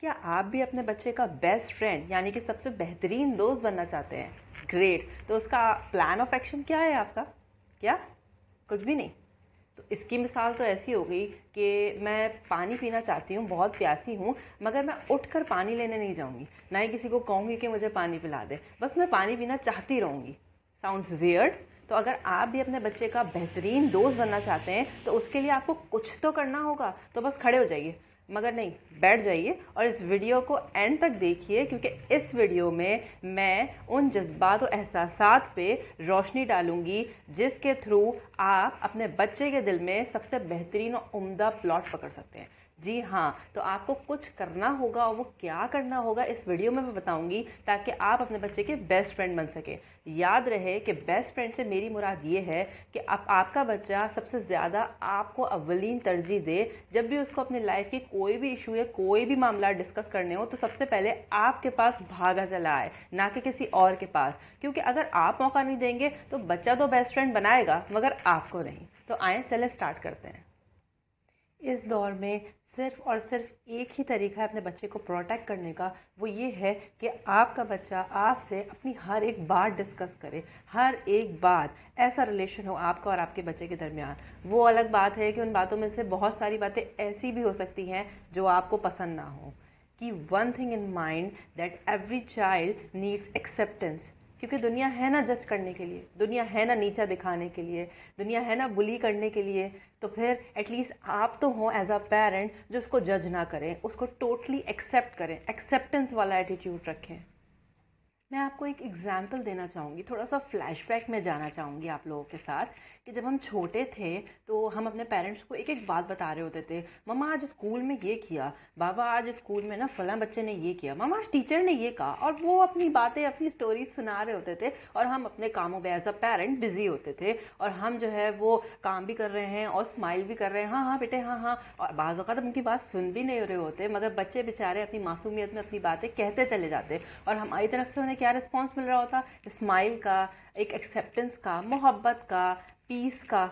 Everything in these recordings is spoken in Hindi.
क्या आप भी अपने बच्चे का बेस्ट फ्रेंड यानी कि सबसे बेहतरीन दोस्त बनना चाहते हैं? ग्रेट। तो उसका प्लान ऑफ एक्शन क्या है आपका? क्या? कुछ भी नहीं। तो इसकी मिसाल तो ऐसी हो गई कि मैं पानी पीना चाहती हूँ, बहुत प्यासी हूँ, मगर मैं उठकर पानी लेने नहीं जाऊँगी, ना ही किसी को कहूँगी कि मुझे पानी पिला दे, बस मैं पानी पीना चाहती रहूँगी। Sounds weird? तो अगर आप भी अपने बच्चे का बेहतरीन दोस्त बनना चाहते हैं तो उसके लिए आपको कुछ तो करना होगा। तो बस खड़े हो जाइए, मगर नहीं, बैठ जाइए और इस वीडियो को एंड तक देखिए, क्योंकि इस वीडियो में मैं उन जज्बात और एहसासात पे रोशनी डालूंगी जिसके थ्रू आप अपने बच्चे के दिल में सबसे बेहतरीन और उम्दा प्लॉट पकड़ सकते हैं। जी हाँ, तो आपको कुछ करना होगा और वो क्या करना होगा इस वीडियो में मैं बताऊंगी, ताकि आप अपने बच्चे के बेस्ट फ्रेंड बन सके। याद रहे कि बेस्ट फ्रेंड से मेरी मुराद ये है कि आपका बच्चा सबसे ज़्यादा आपको अव्वलीन तरजीह दे। जब भी उसको अपनी लाइफ की कोई भी इशू या कोई भी मामला डिस्कस करने हो तो सबसे पहले आपके पास भागा चला आए, ना कि किसी और के पास। क्योंकि अगर आप मौका नहीं देंगे तो बच्चा तो बेस्ट फ्रेंड बनाएगा मगर आपको नहीं। तो आए चलें स्टार्ट करते हैं। इस दौर में सिर्फ और सिर्फ एक ही तरीका है अपने बच्चे को प्रोटेक्ट करने का, वो ये है कि आपका बच्चा आपसे अपनी हर एक बात डिस्कस करे। हर एक बात, ऐसा रिलेशन हो आपका और आपके बच्चे के दरमियान। वो अलग बात है कि उन बातों में से बहुत सारी बातें ऐसी भी हो सकती हैं जो आपको पसंद ना हो। कि one thing in mind that every child needs acceptance. क्योंकि दुनिया है ना जज करने के लिए, दुनिया है ना नीचा दिखाने के लिए, दुनिया है ना बुली करने के लिए। तो फिर एटलीस्ट आप तो हो एज अ पेरेंट जो उसको जज ना करें, उसको टोटली एक्सेप्ट करें, एक्सेप्टेंस वाला एटीट्यूड रखें। मैं आपको एक एग्जाम्पल देना चाहूँगी, थोड़ा सा फ्लैशबैक में जाना चाहूँगी आप लोगों के साथ कि जब हम छोटे थे तो हम अपने पेरेंट्स को एक एक बात बता रहे होते थे। मम्मा आज स्कूल में ये किया, बाबा आज स्कूल में ना फलां बच्चे ने ये किया, मम्मा आज टीचर ने ये कहा, और वो अपनी बातें अपनी स्टोरीज सुना रहे होते थे और हम अपने कामों में एज अ पेरेंट बिजी होते थे। और हम जो है वो काम भी कर रहे हैं और स्माइल भी कर रहे हैं, हाँ हाँ बेटे हाँ हाँ, और बाज़ औक़ात उनकी बात सुन भी नहीं रहे होते, मगर बच्चे बेचारे अपनी मासूमियत में अपनी बातें कहते चले जाते और हमारी तरफ से उन्हें क्या रिस्पॉन्स मिल रहा होता? स्माइल का, एक एक्सेप्टेंस का, मोहब्बत का, पीस का।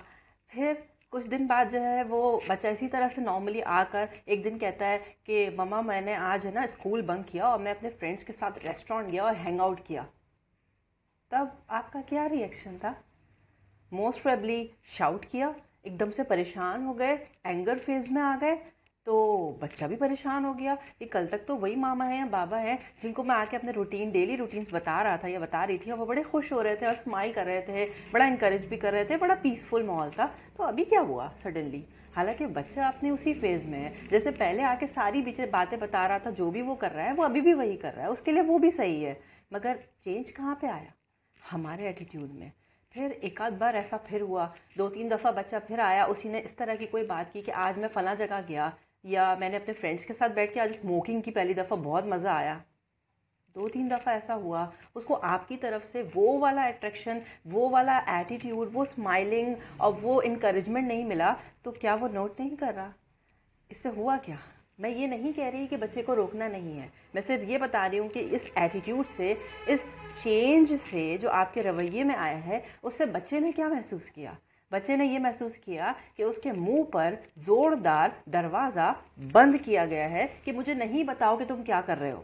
फिर कुछ दिन बाद जो है वो बच्चा इसी तरह से नॉर्मली आकर एक दिन कहता है कि मम्मा मैंने आज है ना स्कूल बंक किया और मैं अपने फ्रेंड्स के साथ रेस्टोरेंट गया और हैंग आउट किया। तब आपका क्या रिएक्शन था? मोस्ट प्रोबेबली शाउट किया, एकदम से परेशान हो गए, एंगर फेज में आ गए। तो बच्चा भी परेशान हो गया कि कल तक तो वही मामा है या बाबा है जिनको मैं आके अपने रूटीन, डेली रूटीन्स बता रहा था या बता रही थी, और वो बड़े खुश हो रहे थे और स्माइल कर रहे थे, बड़ा इंकरेज भी कर रहे थे, बड़ा पीसफुल माहौल था। तो अभी क्या हुआ सडनली? हालांकि बच्चा अपने उसी फेज में है, जैसे पहले आके सारी बीचे बातें बता रहा था, जो भी वो कर रहा है वो अभी भी वही कर रहा है, उसके लिए वो भी सही है। मगर चेंज कहाँ पे आया? हमारे एटीट्यूड में। फिर एक आध बार ऐसा फिर हुआ, दो तीन दफ़ा बच्चा फिर आया, उसी ने इस तरह की कोई बात की कि आज मैं फ़लाँ जगह गया, या मैंने अपने फ्रेंड्स के साथ बैठ के आज स्मोकिंग की पहली दफ़ा बहुत मज़ा आया। दो तीन दफ़ा ऐसा हुआ, उसको आपकी तरफ से वो वाला अट्रैक्शन, वो वाला एटीट्यूड, वो स्माइलिंग और वो इनकरेजमेंट नहीं मिला। तो क्या वो नोट नहीं कर रहा? इससे हुआ क्या? मैं ये नहीं कह रही कि बच्चे को रोकना नहीं है, मैं सिर्फ ये बता रही हूँ कि इस एटीट्यूड से, इस चेंज से जो आपके रवैये में आया है, उससे बच्चे ने क्या महसूस किया? बच्चे ने ये महसूस किया कि उसके मुंह पर ज़ोरदार दरवाज़ा बंद किया गया है कि मुझे नहीं बताओ कि तुम क्या कर रहे हो।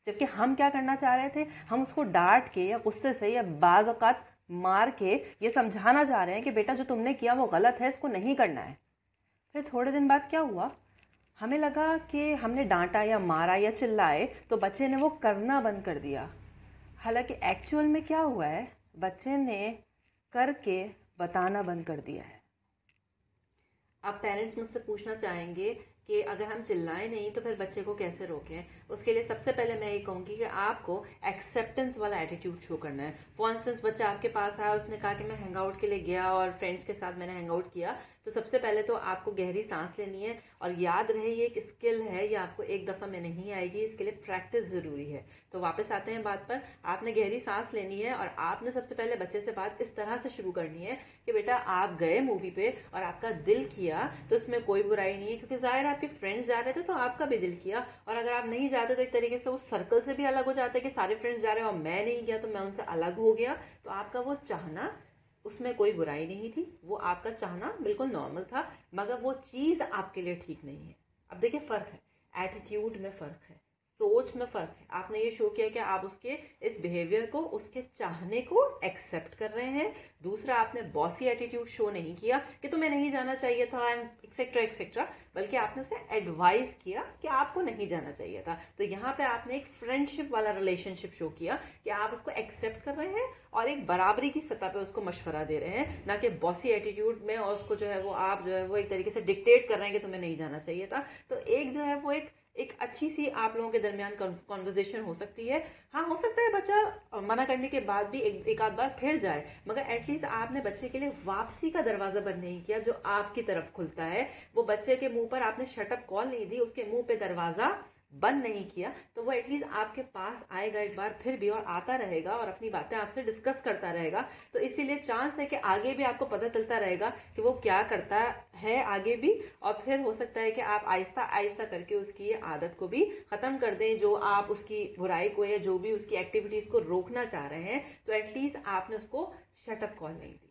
जबकि हम क्या करना चाह रहे थे? हम उसको डांट के या गुस्से से या बाज़ औक़ात मार के ये समझाना चाह रहे हैं कि बेटा जो तुमने किया वो गलत है, इसको नहीं करना है। फिर थोड़े दिन बाद क्या हुआ? हमें लगा कि हमने डांटा या मारा या चिल्लाए तो बच्चे ने वो करना बंद कर दिया। हालांकि एक्चुअल में क्या हुआ है? बच्चे ने करके बताना बंद कर दिया है। अब पेरेंट्स मुझसे पूछना चाहेंगे कि अगर हम चिल्लाएं नहीं तो फिर बच्चे को कैसे रोकें? उसके लिए सबसे पहले मैं ये कहूँगी कि आपको एक्सेप्टेंस वाला एटीट्यूड शो करना है। फॉर इंस्टेंस बच्चा आपके पास आया, उसने कहा कि मैं हैंग आउट के लिए गया और फ्रेंड्स के साथ मैंने हैंग आउट किया, तो सबसे पहले तो आपको गहरी सांस लेनी है। और याद रहे ये एक स्किल है, ये आपको एक दफ़ा में नहीं आएगी, इसके लिए प्रैक्टिस ज़रूरी है। तो वापस आते हैं बात पर। आपने गहरी सांस लेनी है और आपने सबसे पहले बच्चे से बात इस तरह से शुरू करनी है कि बेटा आप गए मूवी पे और आपका दिल किया तो इसमें कोई बुराई नहीं है, क्योंकि ज़ाहिर आपके फ्रेंड्स जा रहे थे तो आपका भी दिल किया। और अगर आप नहीं जाते तो एक तरीके से उस सर्कल से भी अलग हो जाते कि सारे फ्रेंड्स जा रहे हैं और मैं नहीं गया तो मैं उनसे अलग हो गया। तो आपका वो चाहना, उसमें कोई बुराई नहीं थी, वो आपका चाहना बिल्कुल नॉर्मल था, मगर वो चीज़ आपके लिए ठीक नहीं है। अब देखिए फ़र्क है, एटीट्यूड में फ़र्क है, सोच में फ़र्क है। आपने ये शो किया कि आप उसके इस बिहेवियर को, उसके चाहने को एक्सेप्ट कर रहे हैं। दूसरा, आपने बॉसी एटीट्यूड शो नहीं किया कि तुम्हें नहीं जाना चाहिए था एंड एक्सेट्रा एक्सेट्रा, बल्कि आपने उसे एडवाइस किया कि आपको नहीं जाना चाहिए था। तो यहाँ पे आपने एक फ्रेंडशिप वाला रिलेशनशिप शो किया कि आप उसको एक्सेप्ट कर रहे हैं और एक बराबरी की सतह पे उसको मशवरा दे रहे हैं, ना कि बॉसी एटीट्यूड में और उसको जो है वो आप जो है वो एक तरीके से डिक्टेट कर रहे हैं कि तुम्हें नहीं जाना चाहिए था। तो एक जो है वो एक अच्छी सी आप लोगों के दरमियान कॉन्वर्जेशन हो सकती है। हाँ, हो सकता है बच्चा मना करने के बाद भी एक आध बार फिर जाए, मगर एटलीस्ट आपने बच्चे के लिए वापसी का दरवाजा बंद नहीं किया जो आपकी तरफ खुलता है। वो बच्चे के मुंह पर आपने शटअप कॉल नहीं दी, उसके मुंह पे दरवाजा बंद नहीं किया, तो वो एटलीस्ट आपके पास आएगा एक बार फिर भी और आता रहेगा और अपनी बातें आपसे डिस्कस करता रहेगा। तो इसीलिए चांस है कि आगे भी आपको पता चलता रहेगा कि वो क्या करता है आगे भी, और फिर हो सकता है कि आप आहिस्ता आहिस्ता करके उसकी ये आदत को भी ख़त्म कर दें, जो आप उसकी बुराई को या जो भी उसकी एक्टिविटीज़ को रोकना चाह रहे हैं। तो एटलीस्ट आपने उसको शटअप कॉल नहीं दी।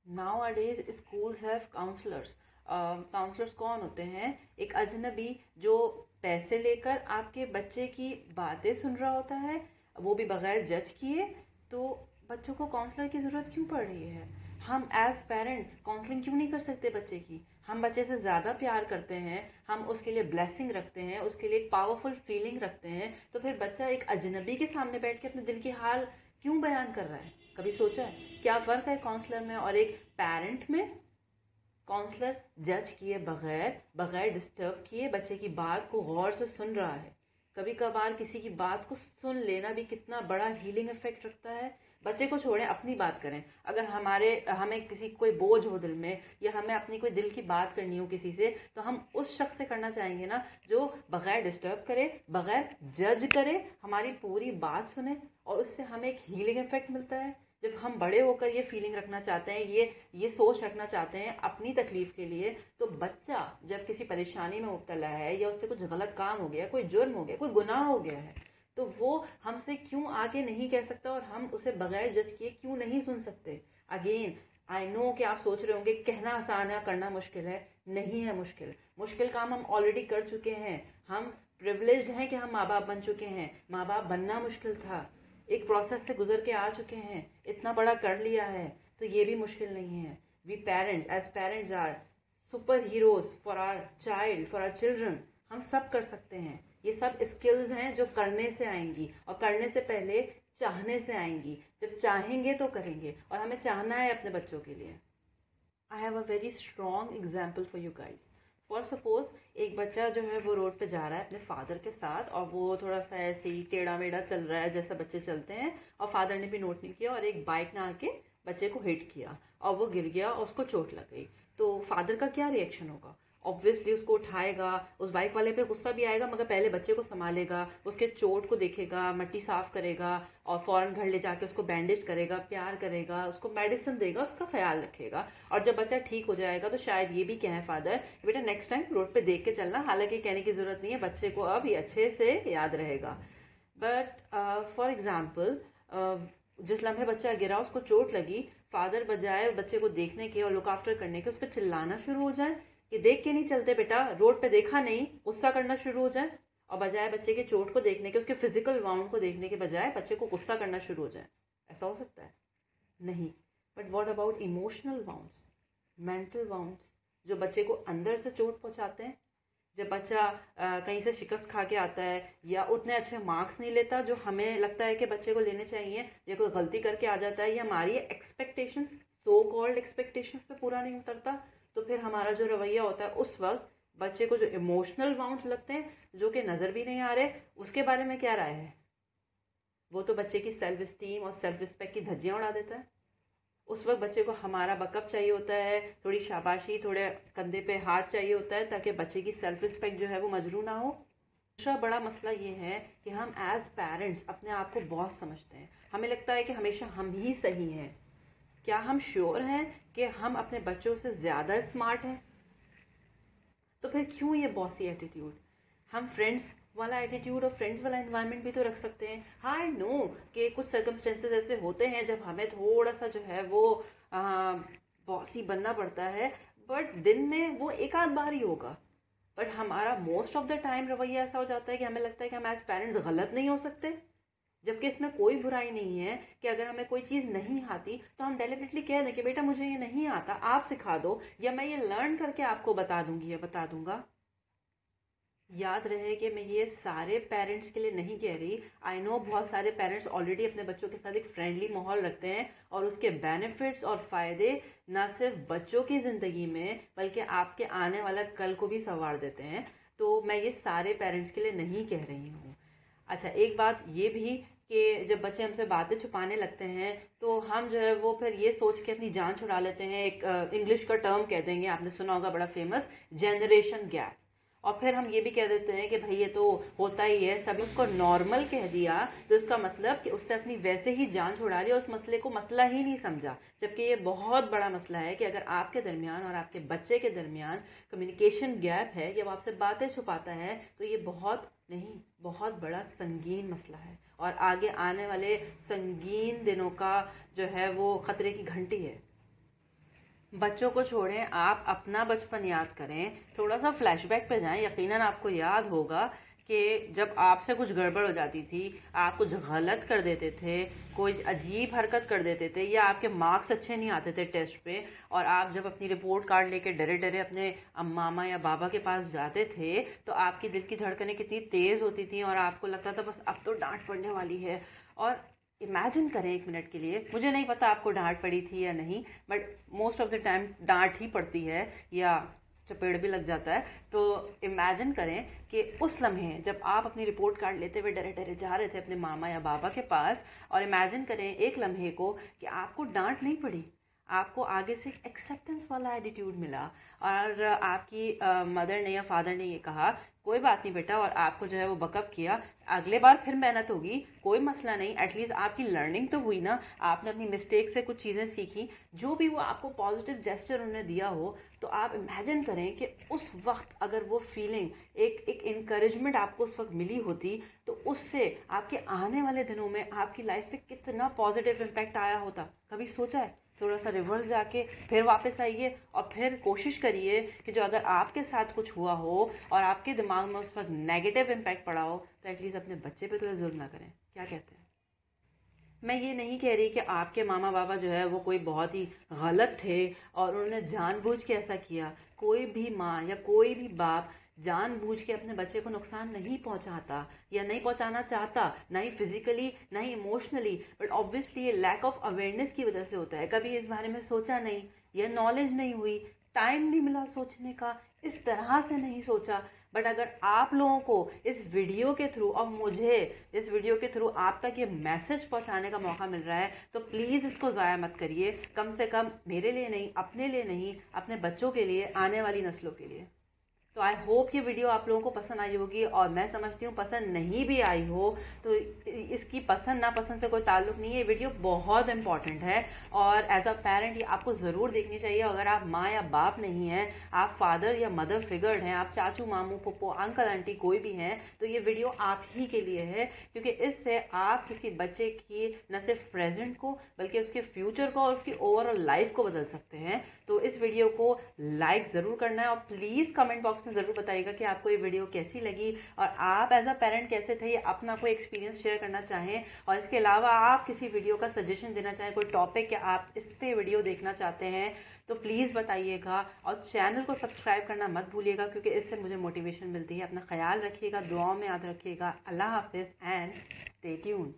Nowadays schools have counselors. Counselors कौन होते हैं? एक अजनबी जो पैसे लेकर आपके बच्चे की बातें सुन रहा होता है, वो भी बगैर जज किए। तो बच्चों को काउंसलर की ज़रूरत क्यों पड़ रही है? हम एज पेरेंट काउंसलिंग क्यों नहीं कर सकते बच्चे की? हम बच्चे से ज़्यादा प्यार करते हैं, हम उसके लिए ब्लेसिंग रखते हैं, उसके लिए एक पावरफुल फीलिंग रखते हैं। तो फिर बच्चा एक अजनबी के सामने बैठ के अपने दिल की हाल क्यों बयान कर रहा है? कभी सोचा है क्या फ़र्क है काउंसलर में और एक पेरेंट में? काउंसलर जज किए बगैर डिस्टर्ब किए बच्चे की बात को गौर से सुन रहा है। कभी कभार किसी की बात को सुन लेना भी कितना बड़ा हीलिंग इफेक्ट रखता है। बच्चे को छोड़ें, अपनी बात करें। अगर हमें किसी कोई बोझ हो दिल में, या हमें अपनी कोई दिल की बात करनी हो किसी से, तो हम उस शख्स से करना चाहेंगे ना जो बगैर डिस्टर्ब करे, बगैर जज करे, हमारी पूरी बात सुने, और उससे हमें एक हीलिंग इफेक्ट मिलता है। जब हम बड़े होकर ये फीलिंग रखना चाहते हैं, ये सोच रखना चाहते हैं अपनी तकलीफ के लिए, तो बच्चा जब किसी परेशानी में मुब्तला है या उससे कुछ गलत काम हो गया, कोई जुर्म हो गया, कोई गुनाह हो गया है, तो वो हमसे क्यों आके नहीं कह सकता और हम उसे बगैर जज किए क्यों नहीं सुन सकते? अगेन आई नो कि आप सोच रहे होंगे कहना आसान है, करना मुश्किल है। नहीं है मुश्किल काम हम ऑलरेडी कर चुके हैं। हम प्रिविलेज्ड हैं कि हम माँ बाप बन चुके हैं। माँ बाप बनना मुश्किल था, एक प्रोसेस से गुजर के आ चुके हैं, इतना बड़ा कर लिया है, तो ये भी मुश्किल नहीं है। We parents as parents are super heroes for our child, for our children. हम सब कर सकते हैं। ये सब स्किल्स हैं जो करने से आएंगी, और करने से पहले चाहने से आएंगी। जब चाहेंगे तो करेंगे, और हमें चाहना है अपने बच्चों के लिए। I have a very strong example for you guys. For suppose एक बच्चा जो है वो रोड पे जा रहा है अपने फादर के साथ, और वो थोड़ा सा ऐसे ही टेढ़ा मेढ़ा चल रहा है जैसा बच्चे चलते हैं, और फादर ने भी नोट नहीं किया और एक बाइक ने आके बच्चे को हिट किया और वो गिर गया और उसको चोट लग गई। तो फादर का क्या रिएक्शन होगा? ऑब्वियसली उसको उठाएगा, उस बाइक वाले पे गुस्सा भी आएगा, मगर पहले बच्चे को संभालेगा, उसके चोट को देखेगा, मिट्टी साफ करेगा, और फौरन घर ले जाके उसको बैंडेज करेगा, प्यार करेगा, उसको मेडिसिन देगा, उसका ख्याल रखेगा। और जब बच्चा ठीक हो जाएगा तो शायद ये भी कहें फादर, बेटा नेक्स्ट टाइम रोड पे देख के चलना। हालांकि कहने की जरूरत नहीं है, बच्चे को अब ये अच्छे से याद रहेगा। बट फॉर एग्जाम्पल जिस लम्हे बच्चा गिरा, उसको चोट लगी, फादर बजाय बच्चे को देखने के और लुक आफ्टर करने के उस पर चिल्लाना शुरू हो जाए कि देख के नहीं चलते बेटा, रोड पे देखा नहीं, गुस्सा करना शुरू हो जाए, और बजाय बच्चे के चोट को देखने के, उसके फिजिकल वाउंड को देखने के बजाय बच्चे को गुस्सा करना शुरू हो जाए, ऐसा हो सकता है? नहीं। But what about emotional wounds, mental wounds, जो बच्चे को अंदर से चोट पहुंचाते हैं? जब बच्चा कहीं से शिकस्त खा के आता है, या उतने अच्छे मार्क्स नहीं लेता जो हमें लगता है कि बच्चे को लेने चाहिए, या कोई गलती करके आ जाता है, या हमारी एक्सपेक्टेशंस, सो कॉल्ड एक्सपेक्टेशंस पे पूरा नहीं उतरता, तो फिर हमारा जो रवैया होता है उस वक्त बच्चे को जो इमोशनल वाउंड्स लगते हैं, जो कि नज़र भी नहीं आ रहे, उसके बारे में क्या राय है? वो तो बच्चे की सेल्फ स्टीम और सेल्फ रिस्पेक्ट की धज्जियां उड़ा देता है। उस वक्त बच्चे को हमारा बकअप चाहिए होता है, थोड़ी शाबाशी, थोड़े कंधे पे हाथ चाहिए होता है, ताकि बच्चे की सेल्फ रिस्पेक्ट जो है वो मजरू ना हो। दूसरा बड़ा मसला ये है कि हम एज पेरेंट्स अपने आप को बॉस समझते हैं। हमें लगता है कि हमेशा हम ही सही हैं। क्या हम श्योर हैं कि हम अपने बच्चों से ज़्यादा स्मार्ट हैं? तो फिर क्यों ये बॉसी एटीट्यूड? हम फ्रेंड्स वाला एटीट्यूड और फ्रेंड्स वाला एनवायरनमेंट भी तो रख सकते हैं। हाँ, आई नो कि कुछ सर्कमस्टेंसेस ऐसे होते हैं जब हमें थोड़ा सा जो है वो बॉसी बनना पड़ता है, बट दिन में वो एक आध बार ही होगा। बट हमारा मोस्ट ऑफ द टाइम रवैया ऐसा हो जाता है कि हमें लगता है कि हम एज पेरेंट्स गलत नहीं हो सकते, जबकि इसमें कोई बुराई नहीं है कि अगर हमें कोई चीज़ नहीं आती तो हम डेलिबरेटली कह दें कि बेटा मुझे ये नहीं आता, आप सिखा दो, या मैं ये लर्न करके आपको बता दूंगी या बता दूंगा। याद रहे कि मैं ये सारे पेरेंट्स के लिए नहीं कह रही। आई नो बहुत सारे पेरेंट्स ऑलरेडी अपने बच्चों के साथ एक फ्रेंडली माहौल रखते हैं और उसके बेनिफिट्स और फ़ायदे ना सिर्फ बच्चों की ज़िंदगी में बल्कि आपके आने वाला कल को भी संवार देते हैं। तो मैं ये सारे पेरेंट्स के लिए नहीं कह रही हूँ। अच्छा, एक बात ये भी कि जब बच्चे हमसे बातें छुपाने लगते हैं तो हम जो है वो फिर ये सोच के अपनी जान छुड़ा लेते हैं। एक इंग्लिश का टर्म कह देंगे, आपने सुना होगा बड़ा फेमस, जनरेशन गैप। और फिर हम ये भी कह देते हैं कि भाई ये तो होता ही है, सभी उसको नॉर्मल कह दिया तो इसका मतलब कि उससे अपनी वैसे ही जान छुड़ा ली और उस मसले को मसला ही नहीं समझा। जबकि ये बहुत बड़ा मसला है कि अगर आपके दरमियान और आपके बच्चे के दरमियान कम्युनिकेशन गैप है या वो आपसे बातें छुपाता है तो ये बहुत नहीं, बहुत बड़ा संगीन मसला है और आगे आने वाले संगीन दिनों का जो है वो खतरे की घंटी है। बच्चों को छोड़ें, आप अपना बचपन याद करें, थोड़ा सा फ्लैशबैक पे जाएं। यकीनन आपको याद होगा कि जब आपसे कुछ गड़बड़ हो जाती थी, आप कुछ गलत कर देते थे, कोई अजीब हरकत कर देते थे या आपके मार्क्स अच्छे नहीं आते थे टेस्ट पे और आप जब अपनी रिपोर्ट कार्ड लेके डरे डरे अपने मामा या बाबा के पास जाते थे तो आपकी दिल की धड़कनें कितनी तेज़ होती थी और आपको लगता था बस अब तो डांट पड़ने वाली है। और इमेजिन करें एक मिनट के लिए, मुझे नहीं पता आपको डांट पड़ी थी या नहीं, but most of the time डांट ही पड़ती है या चपेड़ भी लग जाता है। तो इमेजिन करें कि उस लम्हे जब आप अपनी रिपोर्ट कार्ड लेते हुए डरे डरे जा रहे थे अपने मामा या बाबा के पास, और इमेजिन करें एक लम्हे को कि आपको डांट नहीं पड़ी, आपको आगे से एक्सेप्टेंस वाला एटीट्यूड मिला और आपकी मदर ने या फादर ने ये कहा कोई बात नहीं बेटा, और आपको जो है वो बकअप किया, अगले बार फिर मेहनत होगी, कोई मसला नहीं, एटलीस्ट आपकी लर्निंग तो हुई ना, आपने अपनी मिस्टेक से कुछ चीज़ें सीखी, जो भी वो आपको पॉजिटिव जेस्चर उन्होंने दिया हो। तो आप इमेजिन करें कि उस वक्त अगर वो फीलिंग, एक इनकरेजमेंट आपको उस वक्त मिली होती तो उससे आपके आने वाले दिनों में आपकी लाइफ पे कितना पॉजिटिव इम्पैक्ट आया होता। कभी सोचा है? थोड़ा सा रिवर्स जाके फिर वापस आइए और फिर कोशिश करिए कि जो अगर आपके साथ कुछ हुआ हो और आपके दिमाग में उस वक्त नेगेटिव इम्पैक्ट पड़ा हो तो एटलीस्ट अपने बच्चे पे तो जुल्म ना करें। क्या कहते हैं? मैं ये नहीं कह रही कि आपके मामा बाबा जो है वो कोई बहुत ही गलत थे और उन्होंने जानबूझ के ऐसा किया। कोई भी माँ या कोई भी बाप जानबूझ के अपने बच्चे को नुकसान नहीं पहुंचाता या नहीं पहुंचाना चाहता, ना ही फिजिकली ना ही इमोशनली, बट ऑब्वियसली ये लैक ऑफ अवेयरनेस की वजह से होता है। कभी इस बारे में सोचा नहीं, या नॉलेज नहीं हुई, टाइम नहीं मिला सोचने का, इस तरह से नहीं सोचा। बट अगर आप लोगों को इस वीडियो के थ्रू और मुझे इस वीडियो के थ्रू आप तक ये मैसेज पहुंचाने का मौका मिल रहा है तो प्लीज़ इसको ज़ाया मत करिए। कम से कम मेरे लिए नहीं, अपने लिए नहीं, अपने बच्चों के लिए, आने वाली नस्लों के लिए। तो आई होप ये वीडियो आप लोगों को पसंद आई होगी, और मैं समझती हूँ पसंद नहीं भी आई हो तो इसकी पसंद ना पसंद से कोई ताल्लुक नहीं है। ये वीडियो बहुत इंपॉर्टेंट है और एज अ पेरेंट ये आपको ज़रूर देखनी चाहिए। अगर आप माँ या बाप नहीं हैं, आप फादर या मदर फिगर्ड हैं, आप चाचू मामू पप्पो अंकल आंटी कोई भी हैं, तो ये वीडियो आप ही के लिए है, क्योंकि इससे आप किसी बच्चे की न सिर्फ प्रेजेंट को बल्कि उसके फ्यूचर को और उसकी ओवरऑल लाइफ को बदल सकते हैं। तो इस वीडियो को लाइक ज़रूर करना है और प्लीज़ कमेंट बॉक्स में ज़रूर बताइएगा कि आपको ये वीडियो कैसी लगी और आप एज अ पेरेंट कैसे थे, ये अपना कोई एक्सपीरियंस शेयर करना चाहें। और इसके अलावा आप किसी वीडियो का सजेशन देना चाहें, कोई टॉपिक या आप इस पे वीडियो देखना चाहते हैं तो प्लीज़ बताइएगा। और चैनल को सब्सक्राइब करना मत भूलिएगा क्योंकि इससे मुझे मोटिवेशन मिलती है। अपना ख्याल रखिएगा, दुआओं में याद रखिएगा। अल्लाह हाफिज़ एंड स्टे ट्यून्ड।